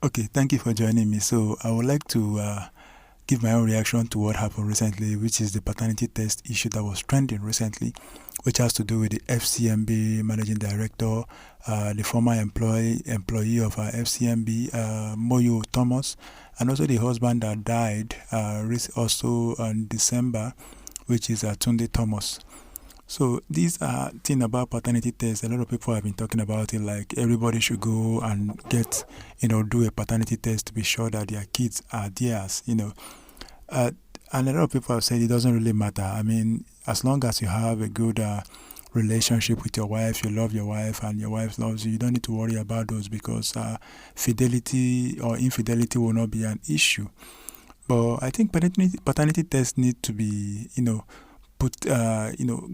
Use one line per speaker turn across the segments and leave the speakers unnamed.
Okay, thank you for joining me. So I would like to give my own reaction to what happened recently, which is the paternity test issue that was trending recently, which has to do with the FCMB managing director, the former employee of FCMB, Moyo Thomas, and also the husband that died also in December, which is Tunde Thomas. So these are thing about paternity tests. A lot of people have been talking about it, like everybody should go and get, do a paternity test to be sure that their kids are theirs. Uh, and a lot of people have said it doesn't really matter. I mean, as long as you have a good relationship with your wife, you love your wife, and your wife loves you, you don't need to worry about those because fidelity or infidelity will not be an issue. But I think paternity tests need to be, put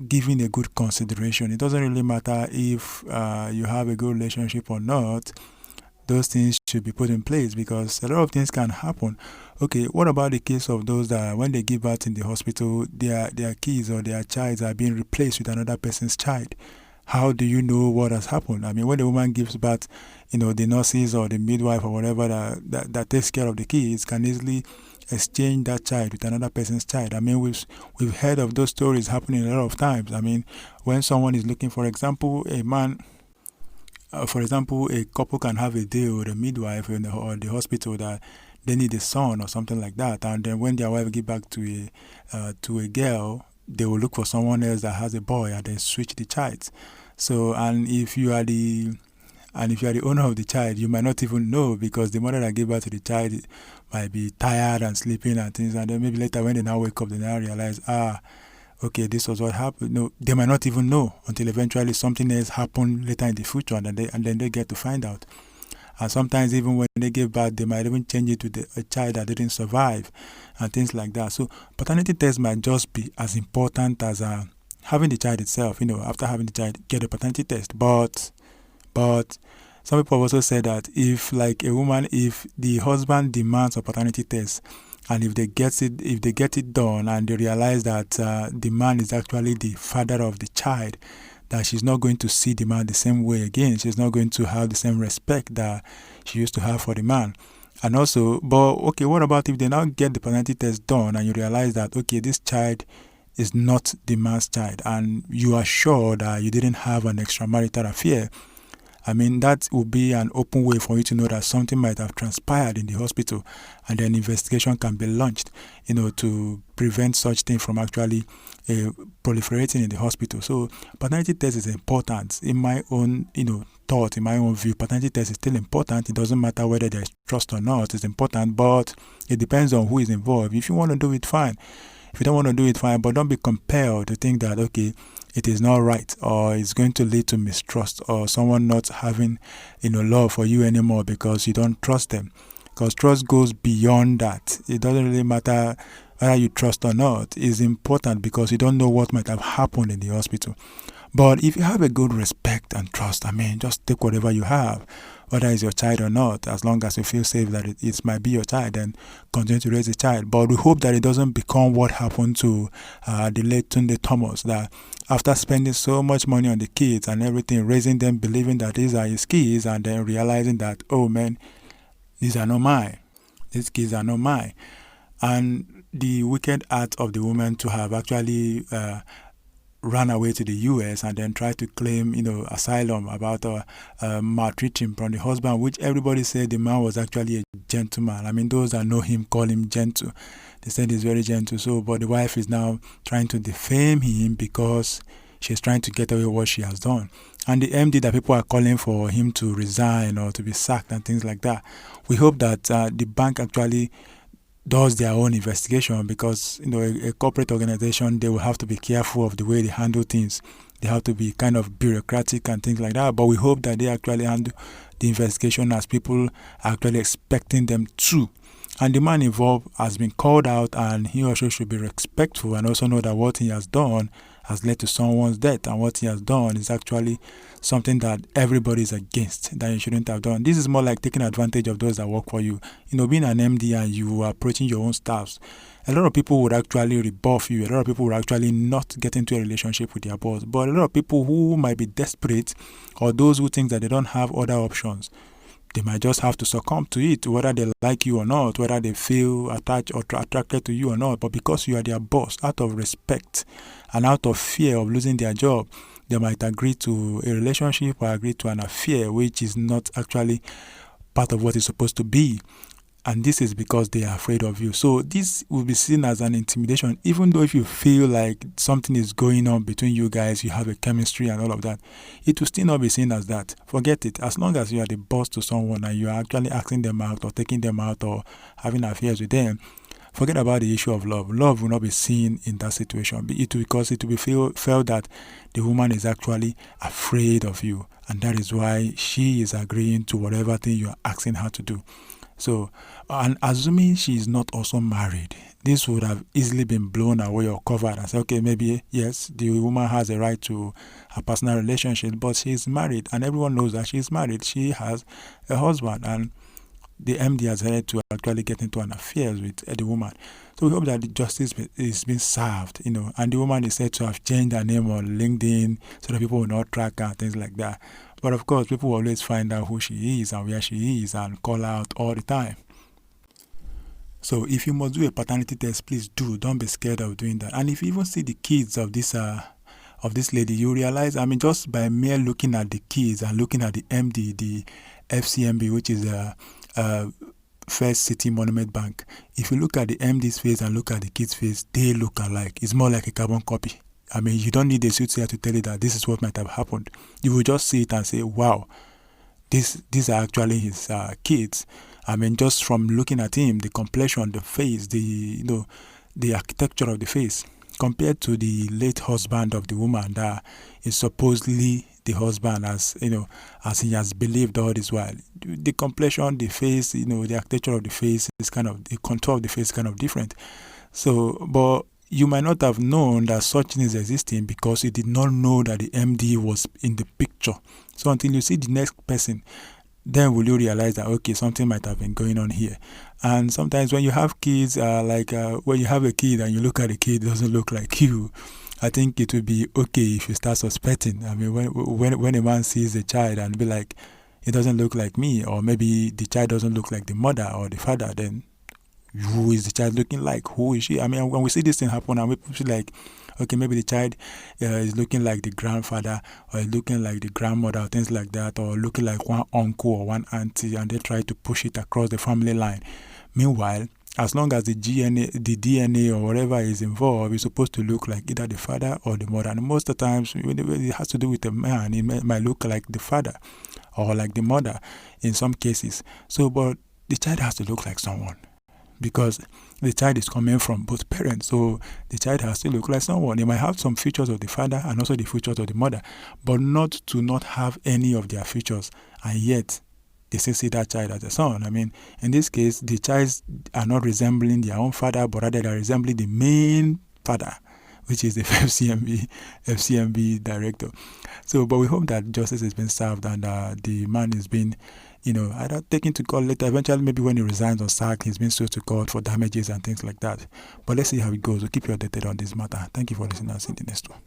giving a good consideration. It doesn't really matter if you have a good relationship or not. Those things should be put in place because a lot of things can happen. Okay, what about the case of those that when they give birth in the hospital, their kids or their child are being replaced with another person's child? How do you know what has happened? I mean, when the woman gives birth, the nurses or the midwife or whatever that takes care of the kids can easily exchange that child with another person's child. I mean, we've heard of those stories happening a lot of times. I mean, when someone is looking, for example, a man, for example, a couple can have a deal with a midwife or the hospital that they need a son or something like that, and then when their wife give back to a girl, they will look for someone else that has a boy and then switch the child. So, and if you are the owner of the child, you might not even know because the mother that gave birth to the child might be tired and sleeping and things. And then maybe later when they now wake up, they now realize, okay, this was what happened. No, they might not even know until eventually something else happened later in the future and then they get to find out. And sometimes even when they give birth, they might even change it to a child that didn't survive and things like that. So paternity test might just be as important as having the child itself. After having the child, get a paternity test. But some people also say that if the husband demands a paternity test, and if they get it done and they realize that the man is actually the father of the child, that she's not going to see the man the same way again. She's not going to have the same respect that she used to have for the man. And also, but okay, what about if they now get the paternity test done and you realize that, okay, this child is not the man's child and you are sure that you didn't have an extramarital affair? I mean, that would be an open way for you to know that something might have transpired in the hospital and then investigation can be launched, to prevent such thing from actually proliferating in the hospital. So paternity test is important. In my own, thought, in my own view, paternity test is still important. It doesn't matter whether there's trust or not. It's important, but it depends on who is involved. If you want to do it, fine. If you don't want to do it, fine, but don't be compelled to think that, okay, it is not right or it's going to lead to mistrust or someone not having, love for you anymore because you don't trust them. Because trust goes beyond that. It doesn't really matter whether you trust or not. It's important because you don't know what might have happened in the hospital. But if you have a good respect and trust, I mean, just take whatever you have, whether it's your child or not, as long as you feel safe that it might be your child, then continue to raise the child. But we hope that it doesn't become what happened to the late Tunde Thomas, that after spending so much money on the kids and everything, raising them, believing that these are his kids, and then realizing that, oh man, these are not mine. These kids are not mine. And the wicked act of the woman to have actually ran away to the US and then tried to claim, asylum about maltreating from the husband, which everybody said the man was actually a gentleman. I mean, those that know him call him gentle. They said he's very gentle. So, but the wife is now trying to defame him because she's trying to get away what she has done. And the MD that people are calling for him to resign or to be sacked and things like that. We hope that the bank actually does their own investigation because a corporate organization, they will have to be careful of the way they handle things. They have to be kind of bureaucratic and things like that, but we hope that they actually handle the investigation as people are actually expecting them to. And the man involved has been called out and he also should be respectful and also know that what he has done has led to someone's death, and what he has done is actually something that everybody is against, that you shouldn't have done. This is more like taking advantage of those that work for you. Being an MD and you are approaching your own staffs, a lot of people would actually rebuff you. A lot of people would actually not get into a relationship with their boss. But a lot of people who might be desperate or those who think that they don't have other options, they might just have to succumb to it, whether they like you or not, whether they feel attached or attracted to you or not. But because you are their boss, out of respect and out of fear of losing their job, they might agree to a relationship or agree to an affair, which is not actually part of what it's supposed to be. And this is because they are afraid of you. So this will be seen as an intimidation, even though if you feel like something is going on between you guys, you have a chemistry and all of that, it will still not be seen as that. Forget it. As long as you are the boss to someone and you are actually asking them out or taking them out or having affairs with them, forget about the issue of love. Love will not be seen in that situation because it will be felt that the woman is actually afraid of you. And that is why she is agreeing to whatever thing you are asking her to do. So, and assuming she is not also married, this would have easily been blown away or covered and say, okay, maybe, yes, the woman has a right to a personal relationship, but she is married, and everyone knows that she is married. She has a husband, and the MD has had to actually get into an affair with the woman. So we hope that the justice is being served, and the woman is said to have changed her name on LinkedIn so that people will not track her and things like that. But of course, people will always find out who she is and where she is and call her out all the time. So if you must do a paternity test, please do. Don't be scared of doing that. And if you even see the kids of this lady, you realize, just by mere looking at the kids and looking at the MD, the FCMB, which is First City Monument Bank, if you look at the MD's face and look at the kid's face, they look alike. It's more like a carbon copy. You don't need a soothsayer to tell you that this is what might have happened. You will just see it and say, wow, these are actually his kids. Just from looking at him, the complexion, the face, the architecture of the face, compared to the late husband of the woman that is supposedly the husband, as he has believed all this while. The complexion, the face, the architecture of the face is the contour of the face is kind of different. So, but you might not have known that such things existing because you did not know that the MD was in the picture. So until you see the next person, then will you realize that, okay, something might have been going on here. And sometimes when you have kids, when you have a kid and you look at the kid, it doesn't look like you, I think it would be okay if you start suspecting. When a man sees a child and be like, it doesn't look like me, or maybe the child doesn't look like the mother or the father, then who is the child looking like? Who is she? When we see this thing happen and we feel like, okay, maybe the child is looking like the grandfather or looking like the grandmother or things like that, or looking like one uncle or one auntie, and they try to push it across the family line. Meanwhile, as long as the DNA or whatever is involved, it's supposed to look like either the father or the mother. And most of the times, it has to do with a man. It might look like the father or like the mother in some cases. So, but the child has to look like someone, because the child is coming from both parents. So the child has to look like someone. They might have some features of the father and also the features of the mother, but not to not have any of their features, and yet they still see that child as a son. In this case, the child are not resembling their own father, but rather they are resembling the main father, which is the FCMB director. So, but we hope that justice has been served and the man is being, either taken to court later. Eventually, maybe when he resigns or sacked, he's been sued to court for damages and things like that. But let's see how it goes. We'll keep you updated on this matter. Thank you for listening. I'll see you in the next one.